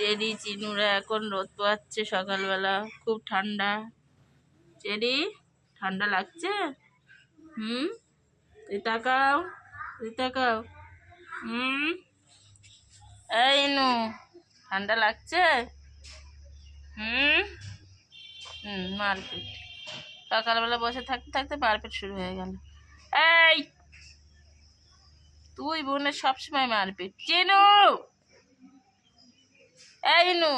Cherry চিনুরা এখন রোদ পোয়াচ্ছে সকালবেলা, খুব ঠান্ডা। চেরি ঠান্ডা লাগছে? তাকাও, তাকাও। এই নু, ঠান্ডা লাগছে? মারপিট, সকালবেলা বসে থাকতে থাকতে মারপিট শুরু হয়ে গেল। এই তুই বোনের সবসময় মারপিট। চিনু, এই নু,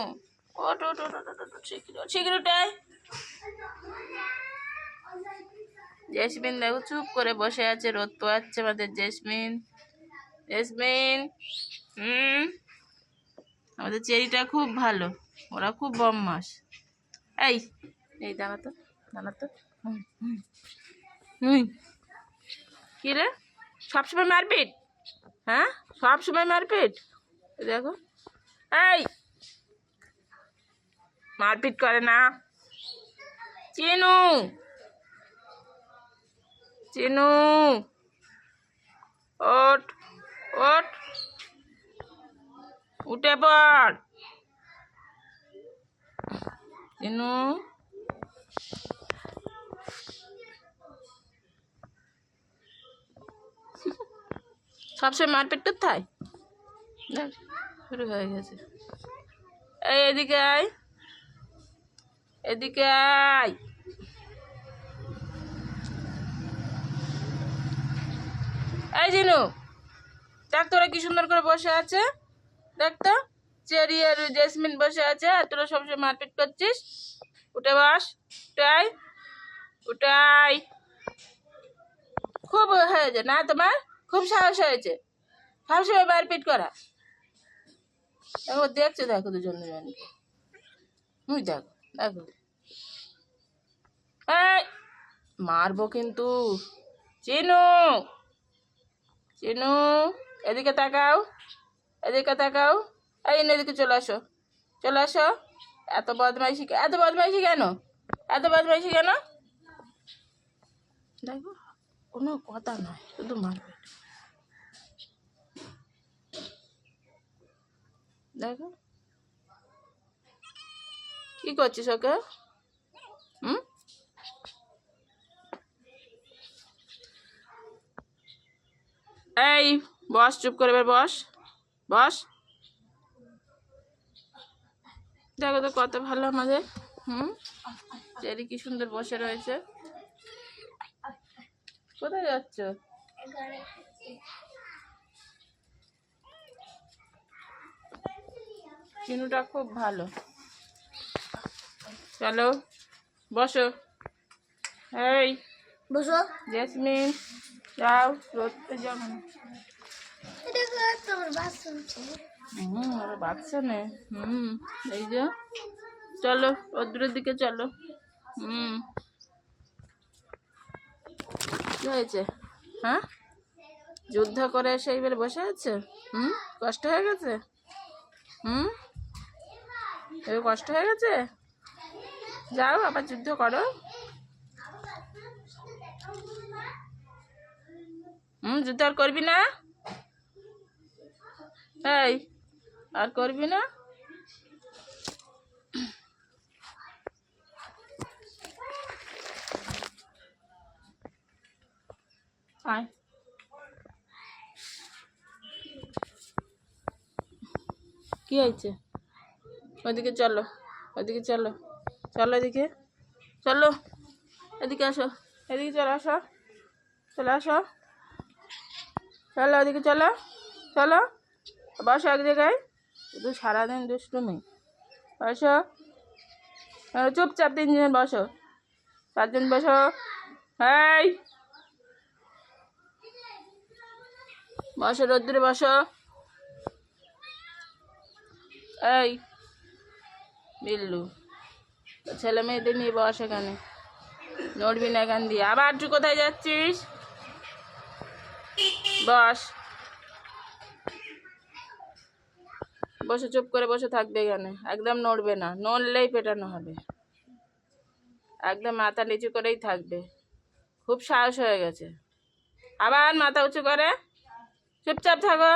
ওট ওট ওট ওট, শীঘ্র উঠাই। জেসমিন দেখো চুপ করে বসে আছে, রোদ পোয়াচ্ছে আমাদের জেসমিন। জেসমিন, আমাদের চেরিটা খুব ভালো, ওরা খুব বদমাশ। এই এই দাঁড়া তো, দাঁড়া তো। কি রে, সবসময় মারপিট? হ্যাঁ, সবসময় মারপিট। দেখো, এই মারপিট করে না। চিনু, চিনু, ওঠ ওঠ, উঠে পড়। চিনু, সবসময় মারপিট তো থাই, শুরু হয়ে গেছে। এই এদিকে আয়, এদিকে আয়। এই জিনু, দেখ তোরা কি সুন্দর করে বসে আছে, দেখ তো। চেরি আর জেসমিন বসে আছে আর তোরা সবসময় মারপিট করছিস। উঠে বস, উঠাই উঠাই। খুব হয়েছে না তোমার, খুব সাহস হয়েছে সবসময় মারপিট করা। দেখো দেখছো, দেখো দুজন দুজনকে, দেখো দেখো। এই মারবো কিন্তু। চিনু, চিনু, এদিকে তাকাও, এদিকে তাকাও। এই এদিকে চলে আসো, চলে আসো। এত বদমাইশি, এত বদমাইশি কেন, এত বদমাইশি কেন? দেখো কোনো কথা নয়, শুধু মারপিট। দেখো কি করছিস ওকে? এই বস, চুপ করে এবার বস, বস। দেখো তো কত ভালো আমাদের। চেরি কি সুন্দর বসে রয়েছে। কোথায় যাচ্ছ? চিনুটা খুব ভালো। চলো বসো। এই বসো। জেসমিন যাও, রোদতে যাও না। বাচ্চা নে। এই যে চলো রোদ্রের দিকে চলো। কি হয়েছে? হ্যাঁ, যুদ্ধ করে এসে এবার বসে আছে। কষ্ট হয়ে গেছে। এবার কষ্ট হয়ে গেছে, যাও আবার যুদ্ধ করো। যুদ্ধ আর করবি না? এই আর করবি না? আয়, কি হয়েছে? ওইদিকে চলো, ওইদিকে চলো, চলো এদিকে চলো, এদিকে আসো, এদিকে চলে আসো, চলে আসো, চলো ওদিকে চলো, চলো বসো এক জায়গায়। শুধু সারাদিন দুষ্টুমি। বসো, চুপচাপ 3 জন বসো, 4 জন বসো। এই বসো, রোদ্দুরে বসো। এই বিল্লু, ছেলে মেয়েদের নিয়ে বস এখানে, নড়বি না এখান দিয়ে। আবার তুই কোথায় যাচ্ছিস? বস, বসে চুপ করে বসে থাকবে এখানে, একদম নড়বে না, নড়লেই পেটানো হবে। একদম মাথা নিচু করেই থাকবে। খুব সাহস হয়ে গেছে, আবার মাথা উঁচু করে চুপচাপ থাকো।